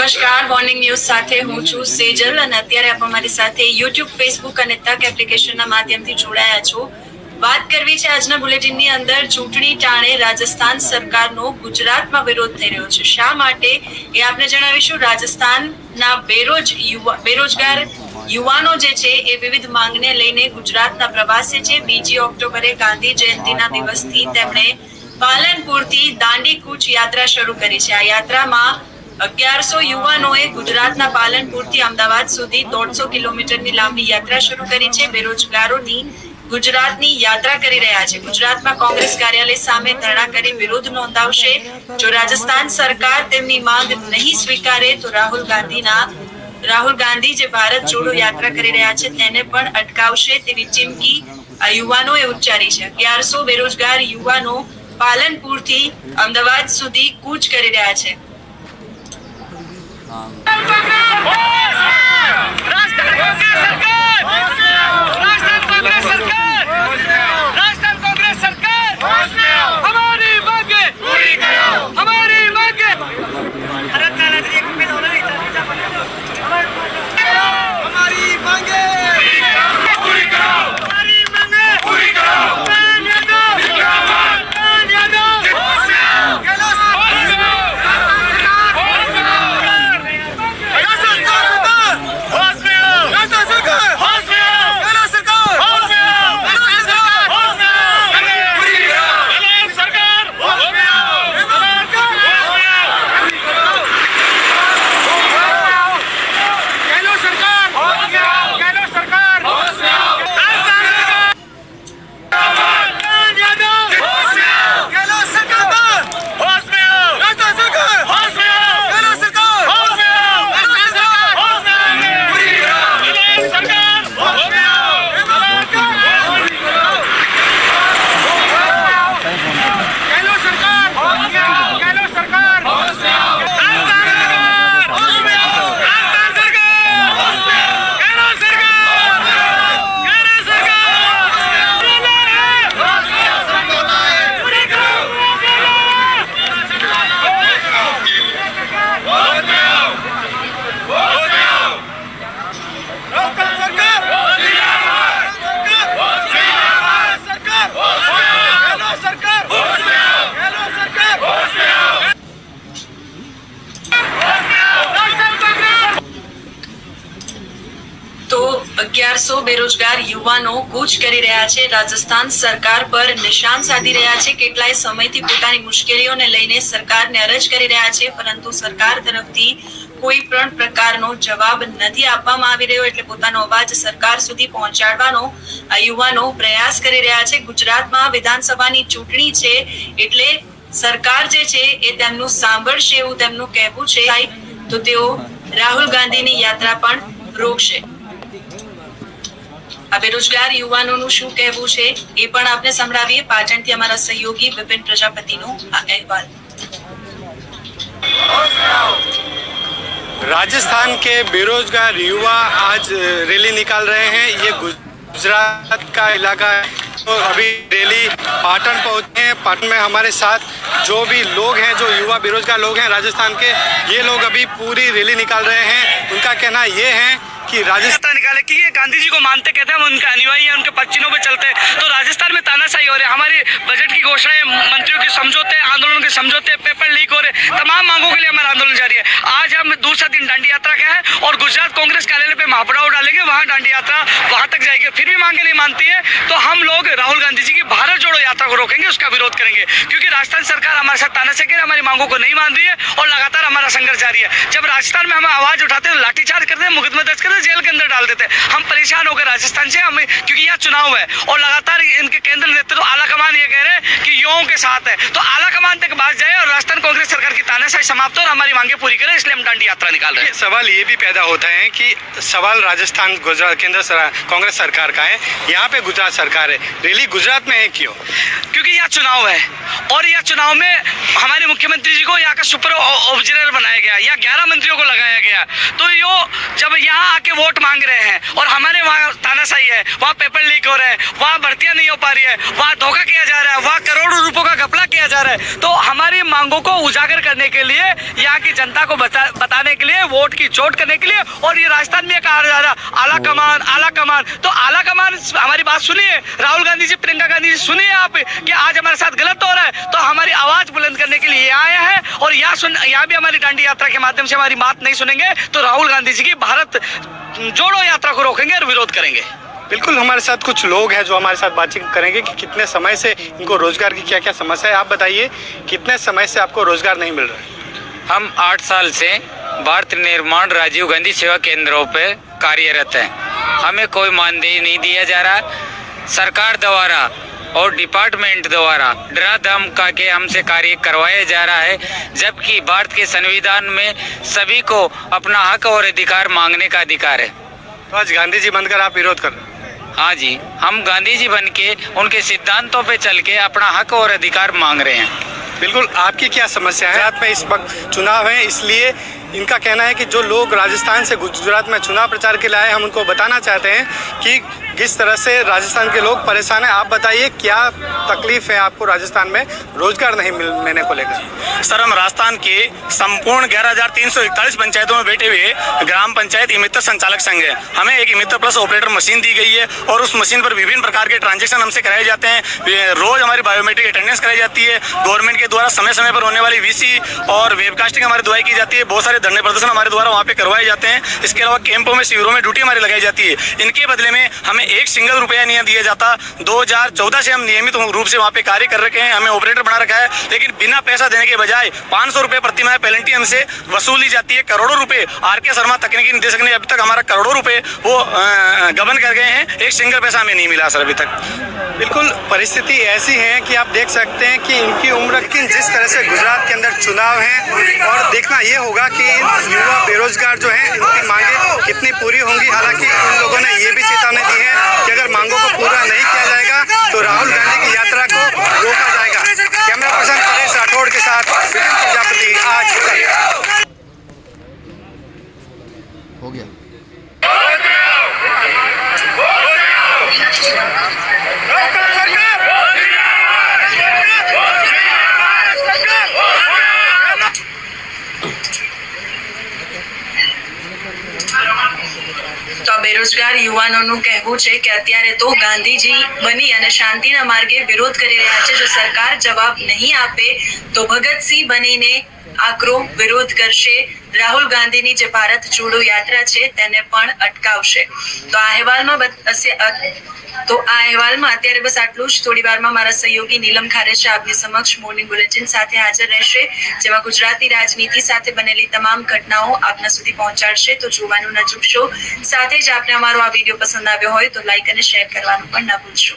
નમસ્કાર, morning news સાથે હું છું સેજલ અને અત્યારે આપ અમારી સાથે યુટ્યુબ, ફેસબુક અને તક એપ્લિકેશનના માધ્યમથી જોડાયા છો. વાત કરવી છે આજના બુલેટિનની અંદર ચૂંટણી ટાણે રાજસ્થાન સરકારનો ગુજરાતમાં વિરોધ થઈ રહ્યો છે. શા માટે એ આપને જણાવીશું. રાજસ્થાનના બેરોજગાર યુવાનો જે છે એ વિવિધ માંગને લઈને ગુજરાતના પ્રવાસે છે. 2 ઓક્ટોબરે ગાંધી જયંતિના દિવસથી તેમણે પાલનપુરથી દાંડી કૂચ યાત્રા શરૂ કરી છે. આ યાત્રામાં 1100 યુવાનોએ ગુજરાતના પાલનપુરથી અમદાવાદ સુધી 150 કિલોમીટરની લાંબી યાત્રા શરૂ કરી છે. બેરોજગારોની ગુજરાતની યાત્રા કરી રહ્યા છે. ગુજરાતમાં કોંગ્રેસ કાર્યાલય સામે ધરણા કરી વિરોધ નોંધાવશે. જો રાજસ્થાન સરકાર તેમની માંગ નહીં સ્વીકારે તો રાહુલ ગાંધી જે ભારત જોડો યાત્રા કરી રહ્યા છે તેને પણ અટકાવશે તેવી ચીમકી આ યુવાનોએ ઉચ્ચારી છે. 1100 બેરોજગાર યુવાનો પાલનપુરથી અમદાવાદ સુધી કૂચ કરી રહ્યા છે. તો 1100 બેરોજગાર યુવાનો કૂચ કરી રહ્યા છે. રાજસ્થાન સરકાર પર નિશાન સાધી રહ્યા છે. કેટલાય સમયથી પોતાની મુશ્કેલીઓને લઈને સરકારને અરજ કરી રહ્યા છે, પરંતુ સરકાર તરફથી કોઈ પણ પ્રકારનો જવાબ નથી આપવામાં આવી રહ્યો. એટલે પોતાનો અવાજ સરકાર સુધી પહોંચાડવાનો આ યુવાનો પ્રયાસ કરી રહ્યા છે. ગુજરાતમાં વિધાનસભાની ચૂંટણી છે એટલે સરકાર જે છે એ તેમનું સાંભળશે એવું તેમનું કહેવું છે. તો તેઓ રાહુલ ગાંધીની યાત્રા પણ રોકશે. આ બેરોજગાર યુવાનોનું શું કહેવું છે એ પણ આપને સંભળાવીએ. પાટણથી અમારા સહયોગી વિપિન પ્રજાપતિનો આ અહેવાલ. राजस्थान के बेरोजगार युवा आज रैली निकाल रहे हैं. ये गुजरात का इलाका है. तो अभी रैली पाटन पहुंचे हैं. पाटन में हमारे साथ जो भी लोग हैं, जो युवा बेरोजगार लोग हैं राजस्थान के, ये लोग अभी पूरी रैली निकाल रहे हैं. उनका कहना ये है कि राजस्थान निकाले कि ये गांधी जी को मानते कहते हैं, हम उनके अनुयायी हैं, उनके पच्चीनों पे चलते हैं. तो राजस्थान में तानाशाही हो रही है. हमारी बजट की घोषणाएं, मंत्रियों के समझौते, आंदोलन के समझौते, पेपर लीक हो रहे, तमाम मांगों के लिए हमारा आंदोलन जारी है. आज हम दूसरा दिन दांडी यात्रा का है और गुजरात कांग्रेस कार्यालय पे महापड़ाव डालेंगे. वहाँ दांडी यात्रा वहाँ तक जाएगी. फिर भी मांगे नहीं मानती है तो हम लोग राहुल गांधी जी की भारत जोड़ो यात्रा को रोकेंगे, उसका विरोध करेंगे. क्योंकि राजस्थान सरकार हमारे साथ तानाशाही कर हमारी मांगों को नहीं मान रही है और लगातार हमारा संघर्ष जारी है. जब राजस्थान में हम आवाज उठाते हैं, लाठीचार्ज करते हैं, मुकदमा दर्ज करते हैं, जेल के अंदर डाल देते हैं. हम परेशान हो गए राजस्थान से. हमें क्योंकि यहाँ चुनाव है और लगातार इनके केंद्र नेतृत्व आला कमान ये कह रहे हैं कि युवाओं के साथ है. तो आला कमान तक बात जाए और राजस्थान कांग्रेस सरकार की तानाशाही समाप्त हो और हमारी मांगे पूरी करें. इसलिए हम दांडी यात्रा निकाल रहे हैं. सवाल ये भी पैदा होता है कि सवाल राजस्थान गुजरात कांग्रेस सरकार का है, यहाँ पे गुजरात सरकार है, रैली गुजरात में है क्यों? क्योंकि यहाँ चुनाव है और यह चुनाव में हमारे मुख्यमंत्री जी को यहाँ का सुपर ऑब्जर्वर बनाया गया, यहाँ 11 मंत्रियों को लगाया गया। तो यो जब यहाँ आके वोट मांग रहे हैं और हमारे वहाँ तानाशाही है, वहाँ पेपर लीक हो रहे हैं, वहाँ भर्तियां नहीं हो पा रही है, वहाँ धोखा किया जा रहा है, वहाँ करोड़ों रुपयों का घपला किया जा रहा है, तो हमारी मांगों को उजागर करने के लिए, यहाँ की जनता को बताने के लिए, वोट की चोट करने के लिए, और ये राजस्थान में कहा जा रहा आला कमान, तो आला कमान हमारी बात सुनिए, राहुल गांधी जी, प्रियंका गांधी जी, सुनिए आप कि आज हमारे साथ गलत हो रहा है, तो हमारी आवाज बुलंद करने के लिए आए हैं। और यहाँ भी हमारी दांडी यात्रा के माध्यम से हमारी बात नहीं सुनेंगे तो राहुल गांधी जी की भारत जोड़ो यात्रा को रोकेंगे और विरोध करेंगे। बिल्कुल, हमारे साथ कुछ लोग हैं जो हमारे साथ बातचीत करेंगे कि कितने समय से इनको रोजगार की क्या क्या समस्या है। आप बताइए, कितने समय से आपको रोजगार नहीं मिल रहा है? हम 8 साल से भारत निर्माण राजीव गांधी सेवा केंद्रों पे कार्यरत हैं। हमें कोई मानदेय नहीं दिया जा रहा। सरकार द्वारा और डिपार्टमेंट द्वारा डरा धमका के हमसे कार्य करवाया जा रहा है, जबकि भारत के संविधान में सभी को अपना हक और अधिकार मांगने का अधिकार है। तो आज गांधी जी बनकर आप विरोध कर रहे हैं? हाँ जी, हम गांधी जी बन के उनके सिद्धांतों पे चल के अपना हक और अधिकार मांग रहे हैं। बिल्कुल, आपकी क्या समस्या है? गुजरात में इस वक्त चुनाव है, इसलिए इनका कहना है कि जो लोग राजस्थान से गुजरात में चुनाव प्रचार के लिए आए, हम उनको बताना चाहते हैं कि किस तरह से राजस्थान के लोग परेशान हैं। आप बताइए, क्या तकलीफ है आपको राजस्थान में रोजगार नहीं मिलने को लेकर? सर, हम राजस्थान के संपूर्ण 11,341 पंचायतों में बैठे हुए ग्राम पंचायत ई-मित्र संचालक संघ है। हमें एक ई-मित्र प्लस ऑपरेटर मशीन दी गई है और उस मशीन पर विभिन्न प्रकार के ट्रांजेक्शन हमसे कराए जाते हैं। रोज हमारी बायोमेट्रिक अटेंडेंस कराई जाती है। गवर्नमेंट के द्वारा समय समय पर होने वाली वीसी और वेबकास्टिंग हमारी द्वारा की जाती है। बहुत सारे धरने प्रदर्शन हमारे द्वारा वहाँ पे करवाए जाते हैं। इसके अलावा कैंपों में, शिविरों में ड्यूटी हमारी लगाई जाती है। इनके बदले में हमें एक सिंगल रुपया नहीं दिया जाता। 2014 से हम नियमित रूप से वहाँ पे कार्य कर रखे हैं, हमें ऑपरेटर बना रखा है, लेकिन बिना पैसा देने के बजाय 500 रुपये प्रति माह पेनल्टी हमसे वसूली जाती है। करोड़ों रुपए आर.के. शर्मा तकनीकी निदेशक ने अभी तक हमारा करोड़ों रुपए वो गबन कर गए हैं। एक सिंगल पैसा हमें नहीं मिला सर अभी तक। बिल्कुल, परिस्थिति ऐसी है कि आप देख सकते हैं कि इनकी उम्र, लेकिन जिस तरह से गुजरात के अंदर चुनाव है, और देखना ये होगा कि युवा बेरोजगार जो हैं, इनकी मांगे कितनी पूरी होंगी। हालांकि इन लोगों ने ये भी चेतावनी दी है कि अगर मांगों को पूरा नहीं किया जाएगा तो राहुल गांधी की यात्रा को रोका जाएगा। कैमरा पर्सन परेश राठौड़ के साथ विपिन प्रजापति, आज तक। हो गया। તો બેરોજગાર યુવાનોનું કહેવું છે કે અત્યારે તો ગાંધીજી બની અને શાંતિના માર્ગે વિરોધ કરી રહ્યા છે। જો સરકાર જવાબ નહીં આપે તો ભગતસિંહ બનીને આકરો વિરોધ કરશે। રાહુલ ગાંધીની જે ભારત જોડો યાત્રા છે તેને પણ અટકાવશે। તો આ અહેવાલમાં અત્યારે બસ આટલું જ। થોડી વારમાં મારા સહયોગી નીલમ ખારેચા આપની સમક્ષ મોર્નિંગ બુલેટિન સાથે હાજર રહેશે, જેમાં ગુજરાતી રાજનીતિ સાથે બનેલી તમામ ઘટનાઓ આપના સુધી પહોંચાડશે। તો જોવાનું ન ચૂકશો। સાથે જ આપને અમારો આ વિડીયો પસંદ આવ્યો હોય તો લાઈક અને શેર કરવાનું પણ ન ભૂલશો।